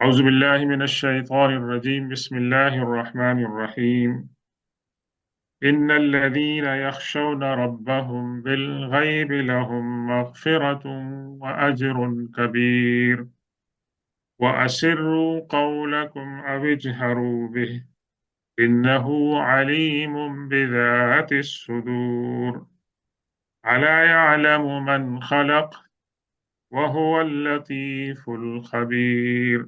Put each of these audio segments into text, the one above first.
أعوذ بالله من الشيطان الرجيم بسم الله الرحمن الرحيم إن الذين يخشون ربهم بالغيب لهم مغفرة وأجر كبير وأسروا قولكم أو اجهروا به إنه عليم بذات الصدور ألا يعلم من خلق وهو اللطيف الخبير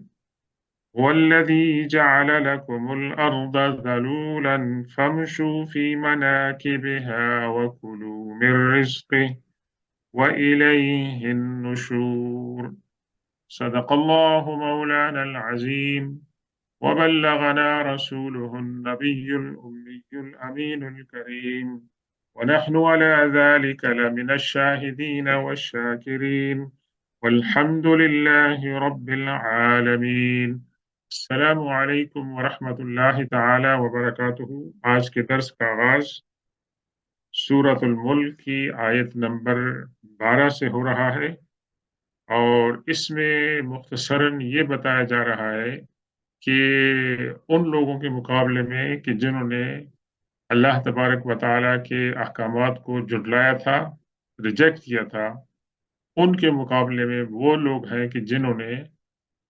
هو الذي جعل لكم الأرض ذلولا فامشوا في مناكبها وكلوا من رزقه وإليه النشور صدق الله مولانا العظيم وبلغنا رسوله النبي الأمي الأمين الكريم ونحن على ذلك لمن الشاهدين والشاكرين والحمد لله رب العالمين السلام علیکم ورحمۃ اللہ تعالی وبرکاتہ۔ آج کے درس کا آغاز سورۃ الملک کی آیت نمبر 12 سے ہو رہا ہے، اور اس میں مختصراً یہ بتایا جا رہا ہے کہ ان لوگوں کے مقابلے میں کہ جنہوں نے اللہ تبارک و تعالیٰ کے احکامات کو جھٹلایا تھا، ریجیکٹ کیا تھا، ان کے مقابلے میں وہ لوگ ہیں کہ جنہوں نے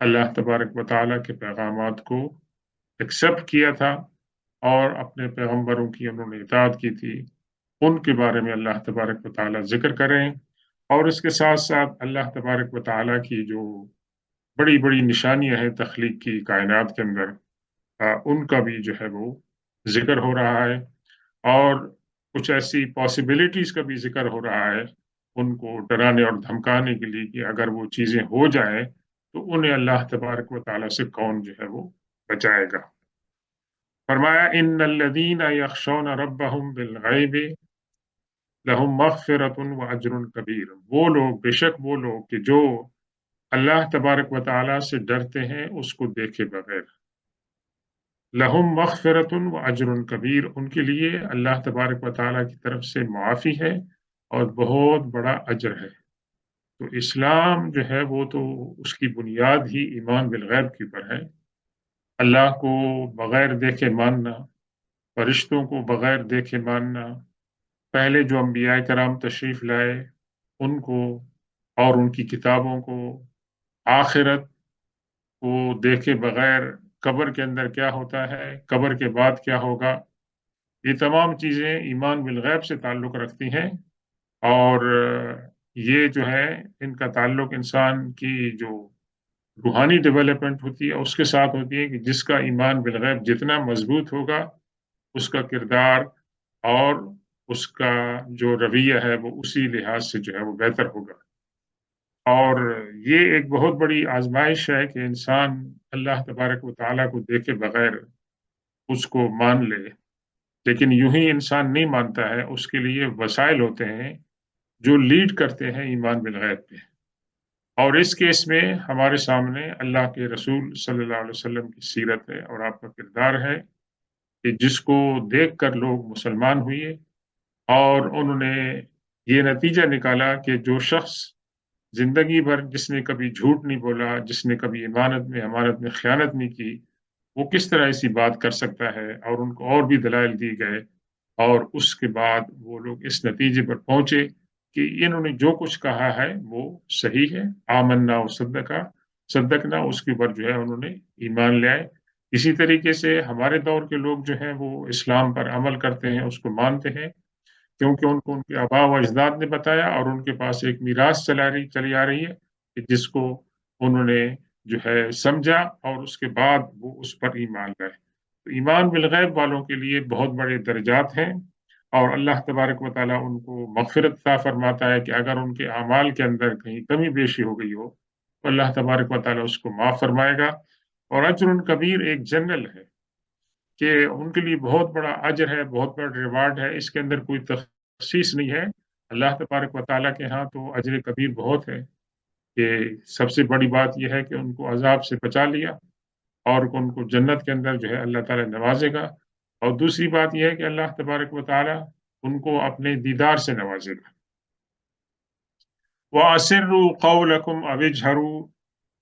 اللہ تبارک و تعالیٰ کے پیغامات کو ایکسیپٹ کیا تھا اور اپنے پیغمبروں کی انہوں نے اطاعت کی تھی، ان کے بارے میں اللہ تبارک و تعالیٰ ذکر کریں، اور اس کے ساتھ ساتھ اللہ تبارک و تعالیٰ کی جو بڑی بڑی نشانیاں ہیں تخلیق کی کائنات کے اندر، ان کا بھی جو ہے وہ ذکر ہو رہا ہے، اور کچھ ایسی پاسبلٹیز کا بھی ذکر ہو رہا ہے ان کو ڈرانے اور دھمکانے کے لیے کہ اگر وہ چیزیں ہو جائیں تو انہیں اللہ تبارک و تعالیٰ سے کون جو ہے وہ بچائے گا۔ فرمایا ان الذین یخشون ربهم بالغیب لهم مغفرۃ واجر کبیر، وہ لوگ، بے شک وہ لوگ کہ جو اللہ تبارک و تعالیٰ سے ڈرتے ہیں اس کو دیکھے بغیر، لہم مغفرۃ واجر کبیر، ان کے لیے اللہ تبارک و تعالیٰ کی طرف سے معافی ہے اور بہت بڑا اجر ہے۔ تو اسلام جو ہے وہ تو اس کی بنیاد ہی ایمان بالغیب کے اوپر ہے، اللہ کو بغیر دیکھے ماننا، فرشتوں کو بغیر دیکھے ماننا، پہلے جو انبیاء کرام تشریف لائے ان کو اور ان کی کتابوں کو، آخرت کو دیکھے بغیر قبر کے اندر کیا ہوتا ہے، قبر کے بعد کیا ہوگا، یہ تمام چیزیں ایمان بالغیب سے تعلق رکھتی ہیں، اور یہ جو ہے ان کا تعلق انسان کی جو روحانی ڈیولپمنٹ ہوتی ہے اس کے ساتھ ہوتی ہے، کہ جس کا ایمان بالغیب جتنا مضبوط ہوگا اس کا کردار اور اس کا جو رویہ ہے وہ اسی لحاظ سے جو ہے وہ بہتر ہوگا۔ اور یہ ایک بہت بڑی آزمائش ہے کہ انسان اللہ تبارک و تعالیٰ کو دیکھے بغیر اس کو مان لے، لیکن یوں ہی انسان نہیں مانتا ہے، اس کے لیے وسائل ہوتے ہیں جو لیڈ کرتے ہیں ایمان بالغیب پہ، اور اس کیس میں ہمارے سامنے اللہ کے رسول صلی اللہ علیہ وسلم کی سیرت ہے اور آپ کا کردار ہے، کہ جس کو دیکھ کر لوگ مسلمان ہوئے، اور انہوں نے یہ نتیجہ نکالا کہ جو شخص زندگی بھر جس نے کبھی جھوٹ نہیں بولا، جس نے کبھی امانت میں خیانت نہیں کی، وہ کس طرح ایسی بات کر سکتا ہے، اور ان کو اور بھی دلائل دیے گئے، اور اس کے بعد وہ لوگ اس نتیجے پر پہنچے کہ انہوں نے جو کچھ کہا ہے وہ صحیح ہے، آمنا و صدقنا، اس کے اوپر جو ہے انہوں نے ایمان لے آئے۔ اسی طریقے سے ہمارے دور کے لوگ جو ہیں وہ اسلام پر عمل کرتے ہیں، اس کو مانتے ہیں، کیونکہ ان کو ان کے آباء و اجداد نے بتایا، اور ان کے پاس ایک میراث چلی آ رہی ہے کہ جس کو انہوں نے جو ہے سمجھا، اور اس کے بعد وہ اس پر ایمان لائے۔ تو ایمان بالغیب والوں کے لیے بہت بڑے درجات ہیں، اور اللہ تبارک و تعالیٰ ان کو مغفرت عطا فرماتا ہے کہ اگر ان کے اعمال کے اندر کہیں کمی بیشی ہو گئی ہو تو اللہ تبارک و تعالیٰ اس کو معاف فرمائے گا۔ اور اجر کبیر ایک جنرل ہے کہ ان کے لیے بہت بڑا اجر ہے، بہت بڑا ریوارڈ ہے، اس کے اندر کوئی تخصیص نہیں ہے۔ اللہ تبارک و تعالیٰ کے ہاں تو اجر کبیر بہت ہے، کہ سب سے بڑی بات یہ ہے کہ ان کو عذاب سے بچا لیا، اور ان کو جنت کے اندر جو ہے اللہ تعالیٰ نوازے گا، اور دوسری بات یہ ہے کہ اللہ تبارک و تعالیٰ ان کو اپنے دیدار سے نوازے گا۔ وَأَسِرُّوا قَوْلَكُمْ أَوِ اجْهَرُوا،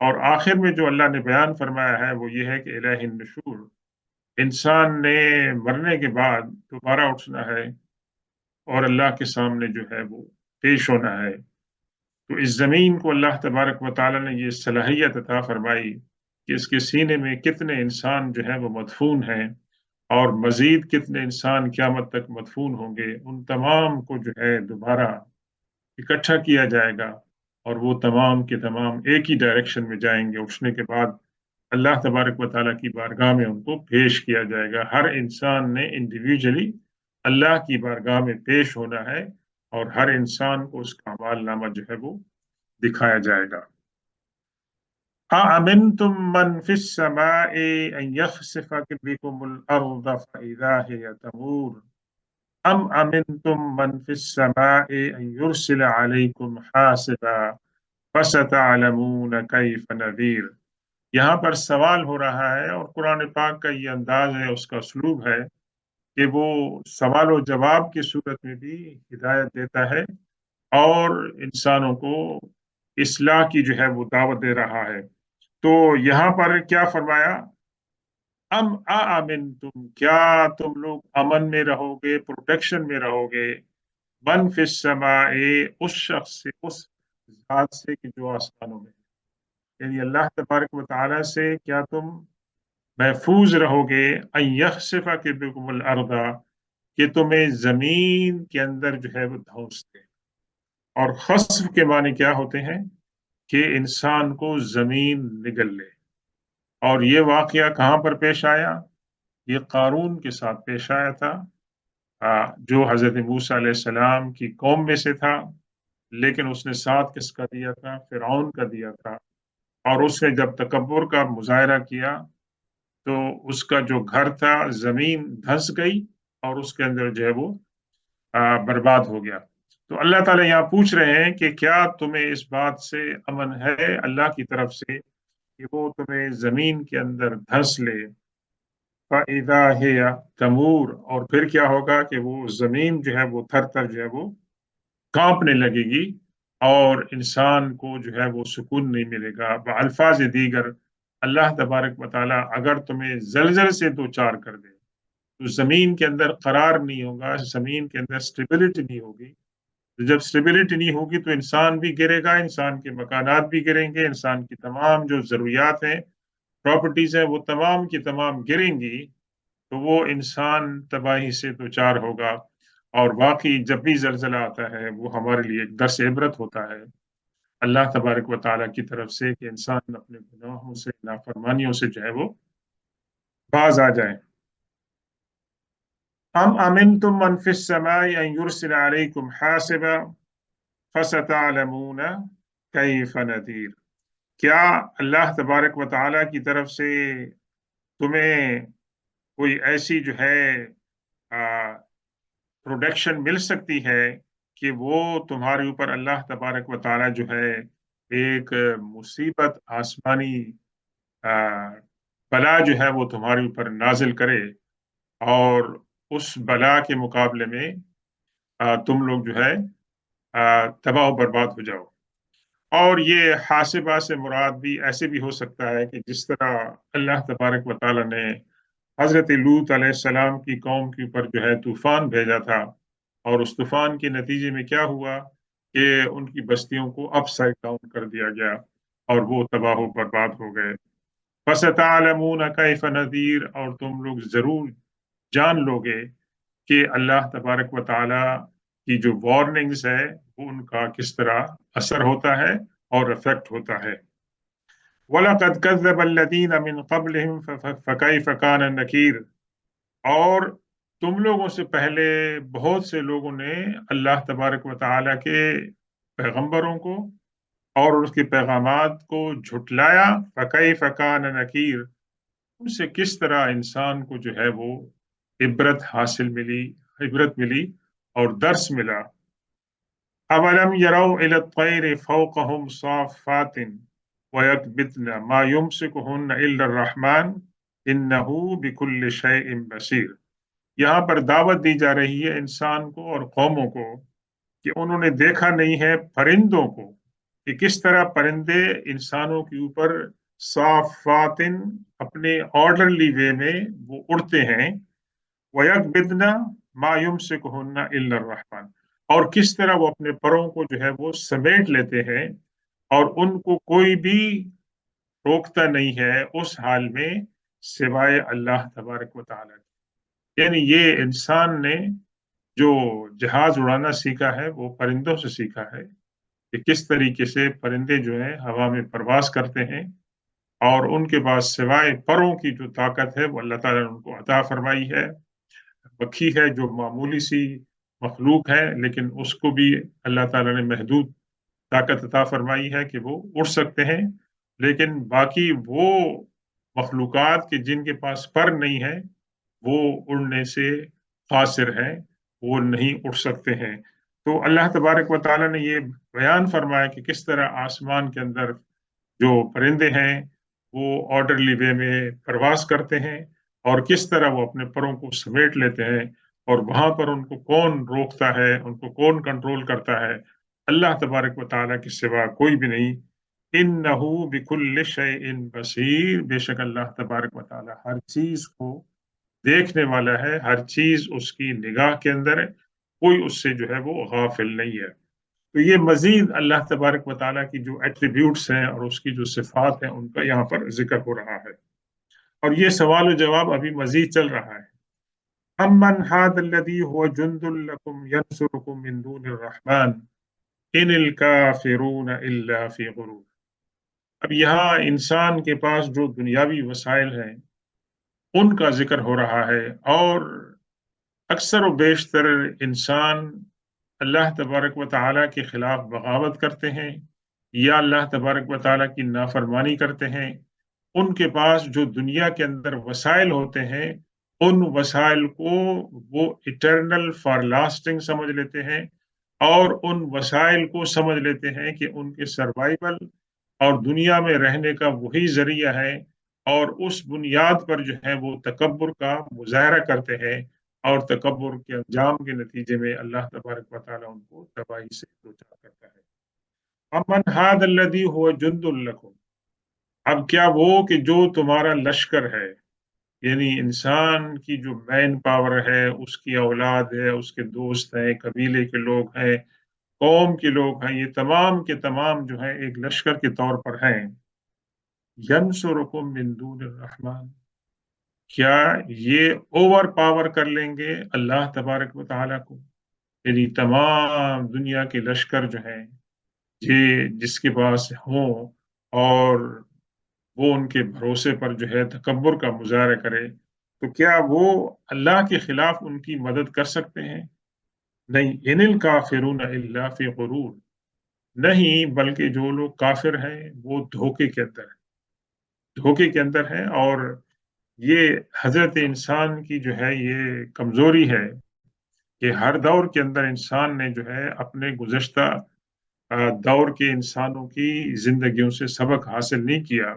اور آخر میں جو اللہ نے بیان فرمایا ہے وہ یہ ہے کہ الہ النشور، انسان نے مرنے کے بعد دوبارہ اٹھنا ہے اور اللہ کے سامنے جو ہے وہ پیش ہونا ہے۔ تو اس زمین کو اللہ تبارک و تعالیٰ نے یہ صلاحیت عطا فرمائی کہ اس کے سینے میں کتنے انسان جو ہیں وہ مدفون ہیں، اور مزید کتنے انسان قیامت تک مدفون ہوں گے، ان تمام کو جو ہے دوبارہ اکٹھا کیا جائے گا، اور وہ تمام کے تمام ایک ہی ڈائریکشن میں جائیں گے۔ اٹھنے کے بعد اللہ تبارک و تعالیٰ کی بارگاہ میں ان کو پیش کیا جائے گا۔ ہر انسان نے انڈیویجلی اللہ کی بارگاہ میں پیش ہونا ہے، اور ہر انسان کو اس کا اعمال نامہ جو ہے وہ دکھایا جائے گا۔ أَأَمِنْتُمْ مَنْ فِي السَّمَاءِ أَنْ يَخْسِفَ بِكُمُ الْأَرْضَ فَإِذَا هِيَ تَمُورُ أَمْ أَمِنْتُمْ مَنْ فِي السَّمَاءِ أَنْ يُرْسِلَ عَلَيْكُمْ حَاسِبًا فَسَتَعْلَمُونَ كَيْفَ نَذِيرٌ۔ یہاں پر سوال ہو رہا ہے، اور قرآن پاک کا یہ انداز ہے، اس کا اسلوب ہے کہ وہ سوال و جواب کی صورت میں بھی ہدایت دیتا ہے، اور انسانوں کو اصلاح کی جو ہے وہ دعوت دے رہا ہے۔ تو یہاں پر کیا فرمایا؟ امن تم، کیا تم لوگ امن میں رہو گے، پروٹیکشن میں رہو گے، من فی السماء، اس شخص سے، اس ذات سے کہ جو آسمانوں میں ہے، یعنی اللہ تبارک و تعالیٰ سے کیا تم محفوظ رہو گے، ان یخسف بکم الارض، کہ تمہیں زمین کے اندر جو ہے وہ دھونس دے۔ اور خسف کے معنی کیا ہوتے ہیں؟ کہ انسان کو زمین نگل لے۔ اور یہ واقعہ کہاں پر پیش آیا؟ یہ قارون کے ساتھ پیش آیا تھا، جو حضرت موسیٰ علیہ السلام کی قوم میں سے تھا، لیکن اس نے ساتھ کس کا دیا تھا؟ فرعون کا دیا تھا۔ اور اس نے جب تکبر کا مظاہرہ کیا تو اس کا جو گھر تھا، زمین دھنس گئی، اور اس کے اندر جو ہے وہ برباد ہو گیا۔ تو اللہ تعالیٰ یہاں پوچھ رہے ہیں کہ کیا تمہیں اس بات سے امن ہے اللہ کی طرف سے کہ وہ تمہیں زمین کے اندر دھنس لے؟ فَإِذَا هِيَ تَمُورُ، اور پھر کیا ہوگا کہ وہ زمین جو ہے وہ تھر تھر جو ہے وہ کانپنے لگے گی، اور انسان کو جو ہے وہ سکون نہیں ملے گا۔ بألفاظ دیگر، اللہ تبارک و تعالیٰ اگر تمہیں زلزلے سے دو چار کر دے تو زمین کے اندر قرار نہیں ہوگا، زمین کے اندر سٹیبلٹی نہیں ہوگی۔ جب سٹیبلٹی نہیں ہوگی تو انسان بھی گرے گا، انسان کے مکانات بھی گریں گے، انسان کی تمام جو ضروریات ہیں، پراپرٹیز ہیں، وہ تمام کی تمام گریں گی، تو وہ انسان تباہی سے دوچار ہوگا۔ اور باقی جب بھی زلزلہ آتا ہے وہ ہمارے لیے ایک درس عبرت ہوتا ہے اللہ تبارک و تعالیٰ کی طرف سے، کہ انسان اپنے گناہوں سے، نافرمانیوں سے جو ہے وہ باز آ جائے۔ ام امنتم من فی السماء ان یرسل علیکم حاسبا فستعلمون کیف نذیر، کیا اللہ تبارک و تعالیٰ کی طرف سے تمہیں کوئی ایسی جو ہے پروڈکشن مل سکتی ہے کہ وہ تمہارے اوپر اللہ تبارک و تعالیٰ جو ہے ایک مصیبت، آسمانی بلا جو ہے وہ تمہارے اوپر نازل کرے، اور اس بلا کے مقابلے میں تم لوگ جو ہے تباہ و برباد ہو جاؤ۔ اور یہ حاسبہ سے مراد بھی ایسے بھی ہو سکتا ہے کہ جس طرح اللہ تبارک و تعالیٰ نے حضرت لوط علیہ السلام کی قوم کے اوپر جو ہے طوفان بھیجا تھا، اور اس طوفان کے نتیجے میں کیا ہوا کہ ان کی بستیوں کو اپ سائڈ ڈاؤن کر دیا گیا، اور وہ تباہ و برباد ہو گئے۔ فَسَتَعْلَمُونَ كَيْفَ نَذِيرٌ، اور تم لوگ ضرور جان لو گے کہ اللہ تبارک و تعالیٰ کی جو وارننگز ہے وہ ان کا کس طرح اثر ہوتا ہے اور افیکٹ ہوتا ہے۔ وَلَقَدْ كَذَّبَ الَّذِينَ مِن قَبْلِهِمْ فَكَيْفَ كَانَ نَكِيرٌ، اور تم لوگوں سے پہلے بہت سے لوگوں نے اللہ تبارک و تعالیٰ کے پیغمبروں کو اور اس کے پیغامات کو جھٹلایا۔ فَكَيْفَ كَانَ نَكِيرٌ، ان سے کس طرح انسان کو جو ہے وہ عبرت حاصل ملی، عبرت ملی اور درس ملا۔ اولم يروا الى الطير فوقهم صافات ويكبتن ما يمسكهن الا الرحمن انه بكل شيء بصير، یہاں پر دعوت دی جا رہی ہے انسان کو اور قوموں کو کہ انہوں نے دیکھا نہیں ہے پرندوں کو کہ کس طرح پرندے انسانوں کے اوپر صافاتن اپنے آرڈرلی وے میں وہ اڑتے ہیں، وَيَقْبِضْنَ مَا يُمْسِكُهُنَّ إِلَّا الرَّحْمَنُ، اور کس طرح وہ اپنے پروں کو جو ہے وہ سمیٹ لیتے ہیں اور ان کو کوئی بھی روکتا نہیں ہے اس حال میں سوائے اللہ تبارک و تعالیٰ کی۔ یعنی یہ انسان نے جو جہاز اڑانا سیکھا ہے وہ پرندوں سے سیکھا ہے کہ کس طریقے سے پرندے جو ہیں ہوا میں پرواز کرتے ہیں، اور ان کے پاس سوائے پروں کی جو طاقت ہے وہ اللہ تعالیٰ نے ان کو عطا فرمائی ہے۔ پکھی ہے جو معمولی سی مخلوق ہے، لیکن اس کو بھی اللہ تعالیٰ نے محدود طاقت عطا فرمائی ہے کہ وہ اڑ سکتے ہیں، لیکن باقی وہ مخلوقات کے جن کے پاس پر نہیں ہے وہ اڑنے سے قاصر ہیں، وہ نہیں اڑ سکتے ہیں۔ تو اللہ تبارک و تعالیٰ نے یہ بیان فرمایا کہ کس طرح آسمان کے اندر جو پرندے ہیں وہ آرڈرلی وے میں پرواز کرتے ہیں، اور کس طرح وہ اپنے پروں کو سمیٹ لیتے ہیں، اور وہاں پر ان کو کون روکتا ہے، ان کو کون کنٹرول کرتا ہے، اللہ تبارک و تعالیٰ کے سوا کوئی بھی نہیں۔ انہو بکل شیء بصیر، بے شک اللہ تبارک و تعالیٰ ہر چیز کو دیکھنے والا ہے، ہر چیز اس کی نگاہ کے اندر ہے، کوئی اس سے جو ہے وہ غافل نہیں ہے۔ تو یہ مزید اللہ تبارک و تعالیٰ کی جو ایٹریبیوٹس ہیں اور اس کی جو صفات ہیں ان کا یہاں پر ذکر ہو رہا ہے، اور یہ سوال و جواب ابھی مزید چل رہا ہے۔ امن هذا الذي هو جند لكم ينصركم من دون الرحمن ان الكافرون الا في غرور۔ اب یہاں انسان کے پاس جو دنیاوی وسائل ہیں ان کا ذکر ہو رہا ہے، اور اکثر و بیشتر انسان اللہ تبارک و تعالیٰ کے خلاف بغاوت کرتے ہیں یا اللہ تبارک و تعالیٰ کی نافرمانی کرتے ہیں۔ ان کے پاس جو دنیا کے اندر وسائل ہوتے ہیں ان وسائل کو وہ اٹرنل فار لاسٹنگ سمجھ لیتے ہیں، اور ان وسائل کو سمجھ لیتے ہیں کہ ان کے سروائیول اور دنیا میں رہنے کا وہی ذریعہ ہے، اور اس بنیاد پر جو ہے وہ تکبر کا مظاہرہ کرتے ہیں، اور تکبر کے انجام کے نتیجے میں اللہ تبارک و تعالیٰ ان کو تباہی سے دوچار کرتا ہے۔ امن ہاد الذی هو جند لکم، اب کیا وہ کہ جو تمہارا لشکر ہے، یعنی انسان کی جو مین پاور ہے، اس کی اولاد ہے، اس کے دوست ہیں، قبیلے کے لوگ ہیں، قوم کے لوگ ہیں، یہ تمام کے تمام جو ہیں ایک لشکر کے طور پر ہیں۔ ینصرکم من دون الرحمن، کیا یہ اوور پاور کر لیں گے اللہ تبارک و تعالیٰ کو؟ یعنی تمام دنیا کے لشکر جو ہیں یہ جس کے پاس ہوں اور وہ ان کے بھروسے پر جو ہے تکبر کا مظاہرہ کرے، تو کیا وہ اللہ کے خلاف ان کی مدد کر سکتے ہیں؟ نہیں، ان الکافرون الا فی غرور، نہیں بلکہ جو لوگ کافر ہیں وہ دھوکے کے اندر ہیں، دھوکے کے اندر ہیں۔ اور یہ حضرت انسان کی جو ہے یہ کمزوری ہے کہ ہر دور کے اندر انسان نے جو ہے اپنے گزشتہ دور کے انسانوں کی زندگیوں سے سبق حاصل نہیں کیا،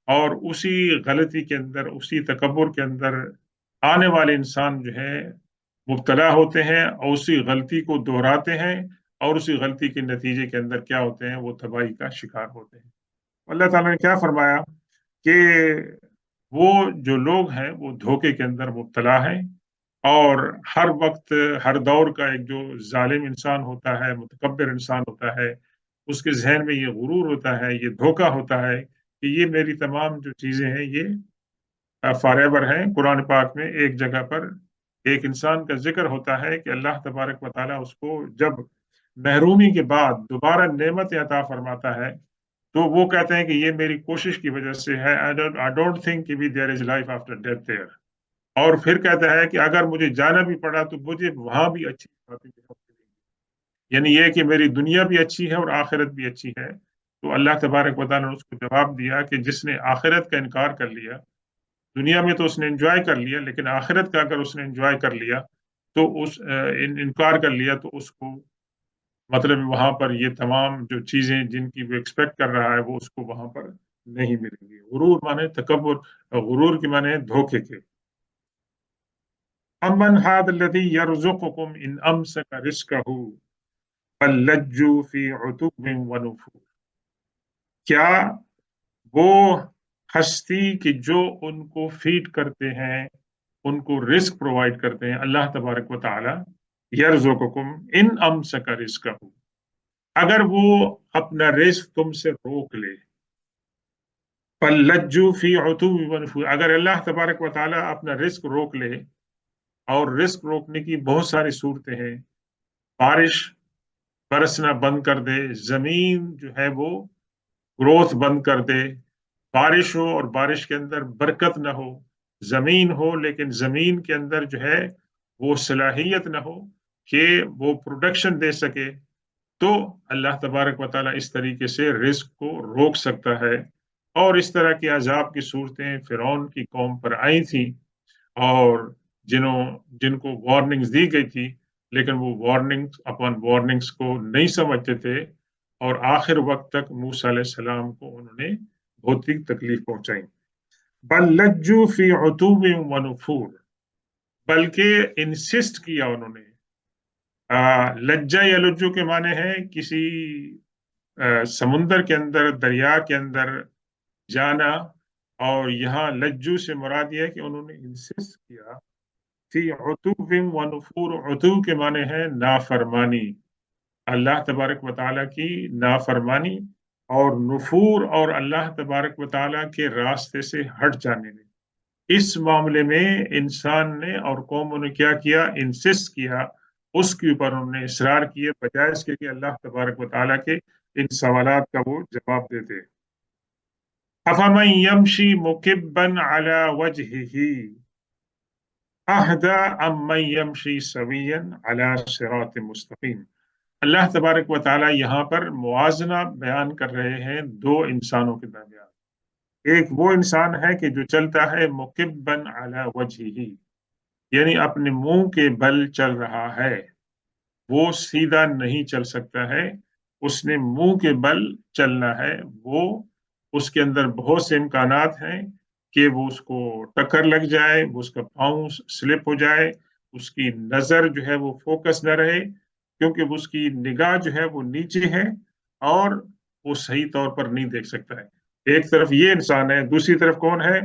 اور اسی غلطی کے اندر، اسی تکبر کے اندر آنے والے انسان جو ہے مبتلا ہوتے ہیں، اور اسی غلطی کو دہراتے ہیں، اور اسی غلطی کے نتیجے کے اندر کیا ہوتے ہیں، وہ تباہی کا شکار ہوتے ہیں۔ اللہ تعالیٰ نے کیا فرمایا کہ وہ جو لوگ ہیں وہ دھوکے کے اندر مبتلا ہیں، اور ہر وقت ہر دور کا ایک جو ظالم انسان ہوتا ہے، متکبر انسان ہوتا ہے، اس کے ذہن میں یہ غرور ہوتا ہے، یہ دھوکہ ہوتا ہے کہ یہ میری تمام جو چیزیں ہیں یہ فار ایور ہیں۔ قرآن پاک میں ایک جگہ پر ایک انسان کا ذکر ہوتا ہے کہ اللہ تبارک و تعالیٰ اس کو جب محرومی کے بعد دوبارہ نعمت عطا فرماتا ہے تو وہ کہتے ہیں کہ یہ میری کوشش کی وجہ سے ہے، I don't think کہ there is life after death there۔ اور پھر کہتا ہے کہ اگر مجھے جانا بھی پڑا تو مجھے وہاں بھی اچھی باتیں ملیں گی، یعنی یہ کہ میری دنیا بھی اچھی ہے اور آخرت بھی اچھی ہے۔ تو اللہ تبارک و تعالیٰ نے اس کو جواب دیا کہ جس نے آخرت کا انکار کر لیا، دنیا میں تو اس نے انجوائے کر لیا، لیکن آخرت کا اگر اس نے انجوائے کر لیا تو انکار کر لیا تو اس کو مطلب وہاں پر یہ تمام جو چیزیں جن کی وہ ایکسپیکٹ کر رہا ہے وہ اس کو وہاں پر نہیں ملیں گی۔ غرور مانے تکبر، غرور کی مانے دھوکے کے۔ امن هذا الذي يرزقكم ان امسك رزقه بل لجوا في عتو ونفور، کیا وہ ہستی کہ جو ان کو فیڈ کرتے ہیں، ان کو رزق پرووائڈ کرتے ہیں، اللہ تبارک و تعالی، یرزقکم ان امسک رزقہ، اگر وہ اپنا رزق تم سے روک لے، فلجو فی عتو ونفور، اگر اللہ تبارک و تعالی اپنا رزق روک لے، اور رزق روکنے کی بہت ساری صورتیں ہیں، بارش برسنا بند کر دے، زمین جو ہے وہ گروتھ بند کر دے، بارش ہو اور بارش کے اندر برکت نہ ہو، زمین ہو لیکن زمین کے اندر جو ہے وہ صلاحیت نہ ہو کہ وہ پروڈکشن دے سکے، تو اللہ تبارک و تعالیٰ اس طریقے سے رزق کو روک سکتا ہے۔ اور اس طرح کی عذاب کی صورتیں فرعون کی قوم پر آئی تھیں، اور جنہوں جن کو وارننگز دی گئی تھی، لیکن وہ وارننگز اپن وارننگز کو نہیں سمجھتے تھے، اور آخر وقت تک موسیٰ علیہ السلام کو انہوں نے بہت ہی تکلیف پہنچائی۔ بل لجو فی عتو و نفور، بلکہ انسسٹ کیا انہوں نے، لجا یا لجو کے معنی ہے کسی سمندر کے اندر، دریا کے اندر جانا، اور یہاں لجو سے مراد یہ ہے کہ انہوں نے انسسٹ کیا فی عتو و نفور، عتو کے معنی ہے نافرمانی، اللہ تبارک و تعالیٰ کی نافرمانی، اور نفور اور اللہ تبارک و تعالیٰ کے راستے سے ہٹ جانے میں، اس معاملے میں انسان نے اور قوموں نے کیا کیا، انسسٹ کیا، اس کے اوپر انہوں نے اصرار کیے، بجائے اس کے کہ اللہ تبارک و تعالیٰ کے ان سوالات کا وہ جواب دیتے۔ افمن یمشی مکبا علی وجہہ اہدی امن یمشی سویا علی صراط مستقیم۔ اللہ تبارک و تعالیٰ یہاں پر موازنہ بیان کر رہے ہیں دو انسانوں کے درمیان۔ ایک وہ انسان ہے کہ جو چلتا ہے مکبن علی وجہہ، یعنی اپنے منہ کے بل چل رہا ہے، وہ سیدھا نہیں چل سکتا ہے، اس نے منہ کے بل چلنا ہے، وہ اس کے اندر بہت سے امکانات ہیں کہ وہ اس کو ٹکر لگ جائے، وہ اس کا پاؤں سلپ ہو جائے، اس کی نظر جو ہے وہ فوکس نہ رہے، کیونکہ وہ اس کی نگاہ جو ہے وہ نیچے ہے، اور وہ صحیح طور پر نہیں دیکھ سکتا ہے۔ ایک طرف یہ انسان ہے، دوسری طرف کون ہے؟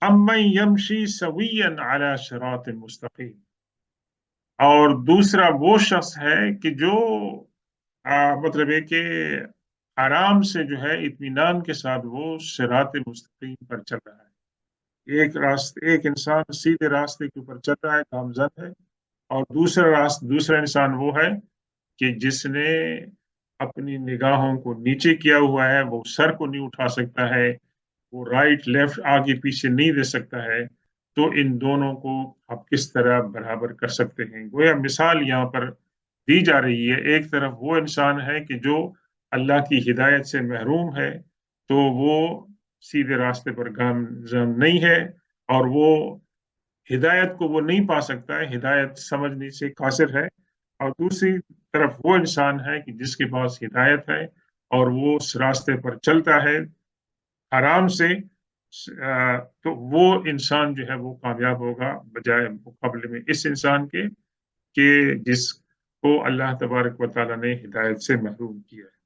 امن یمشی سویا علی صراط مستقیم، اور دوسرا وہ شخص ہے کہ جو مطلب ہے کہ آرام سے جو ہے اطمینان کے ساتھ وہ صراط مستقیم پر چل رہا ہے۔ ایک انسان سیدھے راستے کے اوپر چل رہا ہے، گامزن ہے، اور دوسرا انسان وہ ہے کہ جس نے اپنی نگاہوں کو نیچے کیا ہوا ہے، وہ سر کو نہیں اٹھا سکتا ہے، وہ رائٹ لیفٹ آگے پیچھے نہیں دے سکتا ہے۔ تو ان دونوں کو آپ کس طرح برابر کر سکتے ہیں؟ گویا مثال یہاں پر دی جا رہی ہے، ایک طرف وہ انسان ہے کہ جو اللہ کی ہدایت سے محروم ہے، تو وہ سیدھے راستے پر گامزن نہیں ہے، اور وہ ہدایت کو وہ نہیں پا سکتا ہے، ہدایت سمجھنے سے قاصر ہے۔ اور دوسری طرف وہ انسان ہے کہ جس کے پاس ہدایت ہے، اور وہ اس راستے پر چلتا ہے آرام سے، تو وہ انسان جو ہے وہ کامیاب ہوگا، بجائے مقابلے میں اس انسان کے کہ جس کو اللہ تبارک و تعالیٰ نے ہدایت سے محروم کیا ہے۔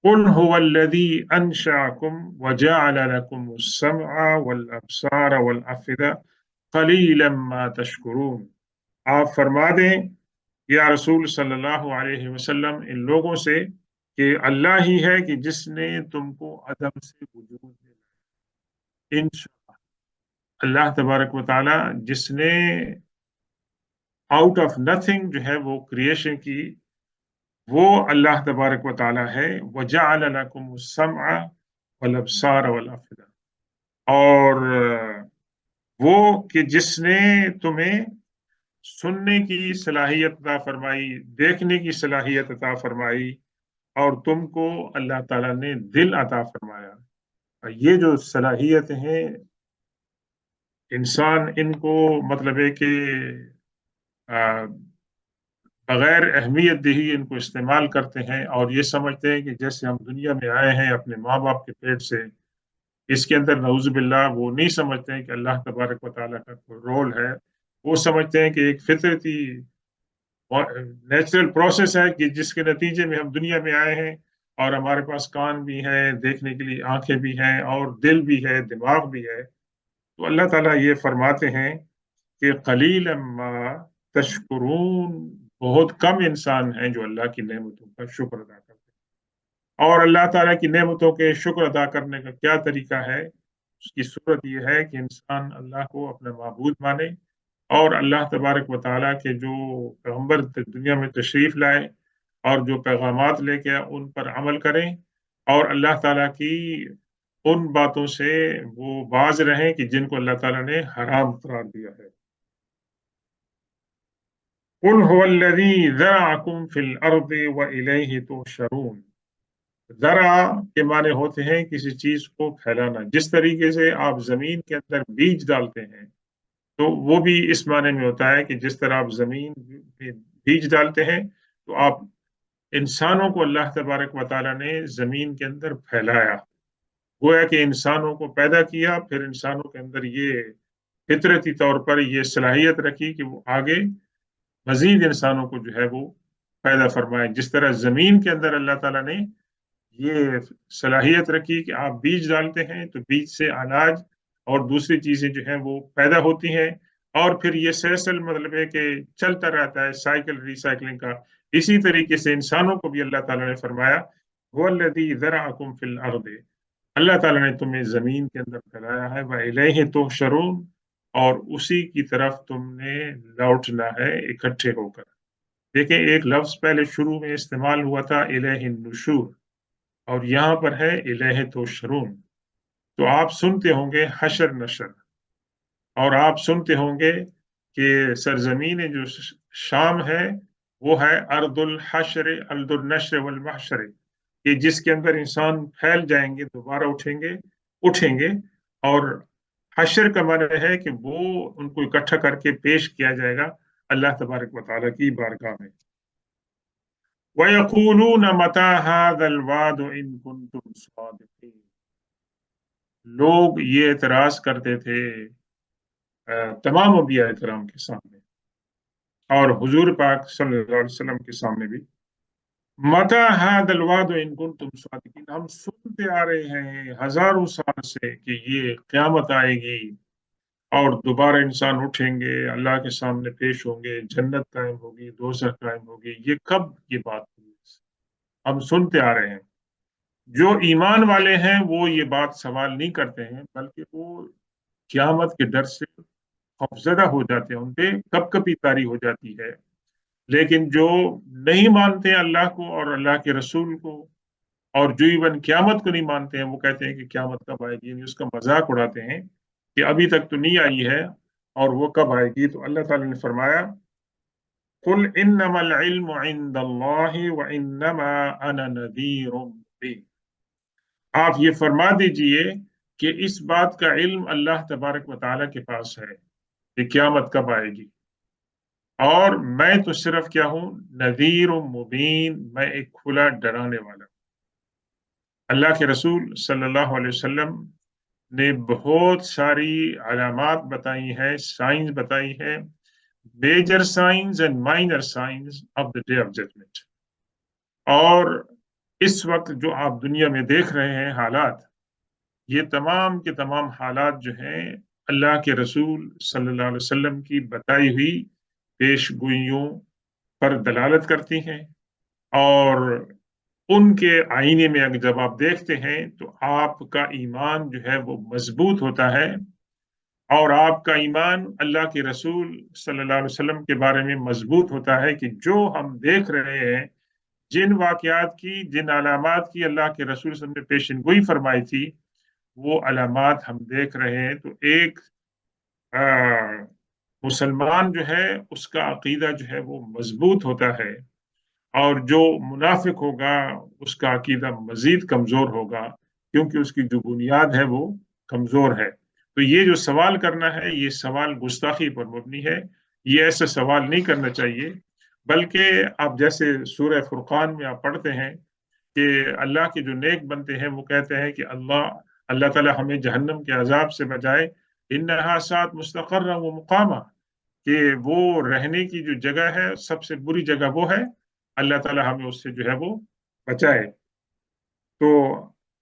قل هو الذي انشأكم وجعل لكم السمع والابصار والافئدة قليلا ما تشکرون۔ آپ فرما دیں یا رسول صلی اللہ علیہ وسلم ان لوگوں سے کہ اللہ ہی ہے کہ جس نے تم کو عدم سے وجود دیا، انشاء اللہ تبارک و تعالی جس نے آؤٹ آف نتھنگ جو ہے وہ کریشن کی، وہ اللہ تبارک و تعالی ہے۔ وجعل لکم السمع والابصار والافئدہ، اور وہ کہ جس نے تمہیں سننے کی صلاحیت عطا فرمائی، دیکھنے کی صلاحیت عطا فرمائی، اور تم کو اللہ تعالیٰ نے دل عطا فرمایا۔ یہ جو صلاحیتیں ہیں، انسان ان کو مطلب ہے کہ بغیر اہمیت دہی ان کو استعمال کرتے ہیں، اور یہ سمجھتے ہیں کہ جیسے ہم دنیا میں آئے ہیں اپنے ماں باپ کے پیٹ سے، اس کے اندر نعوذ باللہ وہ نہیں سمجھتے ہیں کہ اللہ تبارک و تعالیٰ کا کوئی رول ہے۔ وہ سمجھتے ہیں کہ ایک فطرتی نیچرل پروسیس ہے کہ جس کے نتیجے میں ہم دنیا میں آئے ہیں، اور ہمارے پاس کان بھی ہے، دیکھنے کے لیے آنکھیں بھی ہیں، اور دل بھی ہے، دماغ بھی ہے، تو اللہ تعالیٰ یہ فرماتے ہیں کہ قلیلا ما تشکرون، بہت کم انسان ہیں جو اللہ کی نعمتوں کا شکر ادا کرتے ہیں۔ اور اللہ تعالیٰ کی نعمتوں کے شکر ادا کرنے کا کیا طریقہ ہے؟ اس کی صورت یہ ہے کہ انسان اللہ کو اپنا معبود مانے، اور اللہ تبارک و تعالیٰ کے جو پیغمبر دنیا میں تشریف لائے اور جو پیغامات لے کے ان پر عمل کریں، اور اللہ تعالیٰ کی ان باتوں سے وہ باز رہیں کہ جن کو اللہ تعالیٰ نے حرام قرار دیا ہے۔ قل هو الذی ذرأکم فی الارض وإلیہ تحشرون۔ ذرا کے معنی ہوتے ہیں کسی چیز کو پھیلانا، جس طریقے سے آپ زمین کے اندر بیج ڈالتے ہیں تو وہ بھی اس معنی میں ہوتا ہے کہ جس طرح آپ زمین میں بیج ڈالتے ہیں، تو آپ انسانوں کو اللہ تبارک و تعالیٰ نے زمین کے اندر پھیلایا، گویا کہ انسانوں کو پیدا کیا، پھر انسانوں کے اندر یہ فطرتی طور پر یہ صلاحیت رکھی کہ وہ آگے مزید انسانوں کو جو ہے وہ پیدا فرمائے۔ جس طرح زمین کے اندر اللہ تعالیٰ نے یہ صلاحیت رکھی کہ آپ بیج ڈالتے ہیں تو بیج سے اناج اور دوسری چیزیں جو ہیں وہ پیدا ہوتی ہیں، اور پھر یہ سلسل مطلب ہے کہ چلتا رہتا ہے، سائیکل ریسائکلنگ کا۔ اسی طریقے سے انسانوں کو بھی اللہ تعالیٰ نے فرمایا هو الذی ذرأکم فی الارض، اللہ تعالیٰ نے تمہیں زمین کے اندر پھیلایا ہے، وإلیہ تحشرون، اور اسی کی طرف تم نے لوٹنا ہے اکٹھے ہو کر۔ دیکھیں ایک لفظ پہلے شروع میں استعمال ہوا تھا الیہ النشور، اور یہاں پر ہے الیہ تحشرون۔ تو آپ سنتے ہوں گے حشر نشر، اور آپ سنتے ہوں گے کہ سرزمین جو شام ہے وہ ہے ارض الحشر، ارض النشر والمحشر، کہ جس کے اندر انسان پھیل جائیں گے، دوبارہ اٹھیں گے، اور حشر کا معنی ہے کہ وہ ان کو اکٹھا کر کے پیش کیا جائے گا اللہ تبارک و تعالیٰ کی بارگاہ میں۔ وَيَقُولُونَ مَتَى هَذَا الْوَعْدُ إِن كُنتُمْ صَادِقِينَ، لوگ یہ اعتراض کرتے تھے تمام انبیاء کرام کے سامنے اور حضور پاک صلی اللہ علیہ وسلم کے سامنے بھی، مَتَى هَذَا الْوَعْدُ إِن كُنتُمْ صَادِقِينَ، ہم سنتے آ رہے ہیں ہزاروں سال سے کہ یہ قیامت آئے گی اور دوبارہ انسان اٹھیں گے، اللہ کے سامنے پیش ہوں گے، جنت قائم ہوگی، دوزخ قائم ہوگی، یہ کب یہ بات ہوئی؟ ہم سنتے آ رہے ہیں۔ جو ایمان والے ہیں وہ یہ بات سوال نہیں کرتے ہیں، بلکہ وہ قیامت کے ڈر سے خوفزدہ ہو جاتے ہیں، ان پہ کپ کپی طاری ہو جاتی ہے۔ لیکن جو نہیں مانتے اللہ کو اور اللہ کے رسول کو، اور جو ایون قیامت کو نہیں مانتے ہیں، وہ کہتے ہیں کہ قیامت کب آئے گی، یعنی اس کا مذاق اڑاتے ہیں کہ ابھی تک تو نہیں آئی ہے اور وہ کب آئے گی۔ تو اللہ تعالیٰ نے فرمایا قل انما العلم عند اللہ وانما انا نذیر مبین، آپ یہ فرما دیجئے کہ اس بات کا علم اللہ تبارک و تعالیٰ کے پاس ہے کہ قیامت کب آئے گی، اور میں تو صرف کیا ہوں، نذیر مبین، میں ایک کھلا ڈرانے والا۔ اللہ کے رسول صلی اللہ علیہ وسلم نے بہت ساری علامات بتائی ہیں، سائنز بتائی ہیں، major signs and minor signs of the day of judgement. اور اس وقت جو آپ دنیا میں دیکھ رہے ہیں حالات، یہ تمام کے تمام حالات جو ہیں اللہ کے رسول صلی اللہ علیہ وسلم کی بتائی ہوئی پیش گوئیوں پر دلالت کرتی ہیں، اور ان کے آئینے میں اگر جب آپ دیکھتے ہیں تو آپ کا ایمان جو ہے وہ مضبوط ہوتا ہے، اور آپ کا ایمان اللہ کے رسول صلی اللہ علیہ وسلم کے بارے میں مضبوط ہوتا ہے کہ جو ہم دیکھ رہے ہیں، جن واقعات کی، جن علامات کی اللہ کے رسول صلی اللہ علیہ وسلم نے پیشن گوئی فرمائی تھی، وہ علامات ہم دیکھ رہے ہیں۔ تو ایک مسلمان جو ہے اس کا عقیدہ جو ہے وہ مضبوط ہوتا ہے، اور جو منافق ہوگا اس کا عقیدہ مزید کمزور ہوگا، کیونکہ اس کی جو بنیاد ہے وہ کمزور ہے۔ تو یہ جو سوال کرنا ہے، یہ سوال گستاخی پر مبنی ہے، یہ ایسا سوال نہیں کرنا چاہیے، بلکہ آپ جیسے سورہ فرقان میں آپ پڑھتے ہیں کہ اللہ کے جو نیک بنتے ہیں وہ کہتے ہیں کہ اللہ تعالیٰ ہمیں جہنم کے عذاب سے بچائے، انہا سات مستقرا و مقامہ، کہ وہ رہنے کی جو جگہ ہے سب سے بری جگہ وہ ہے، اللہ تعالیٰ ہمیں اس سے جو ہے وہ بچائے۔ تو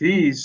30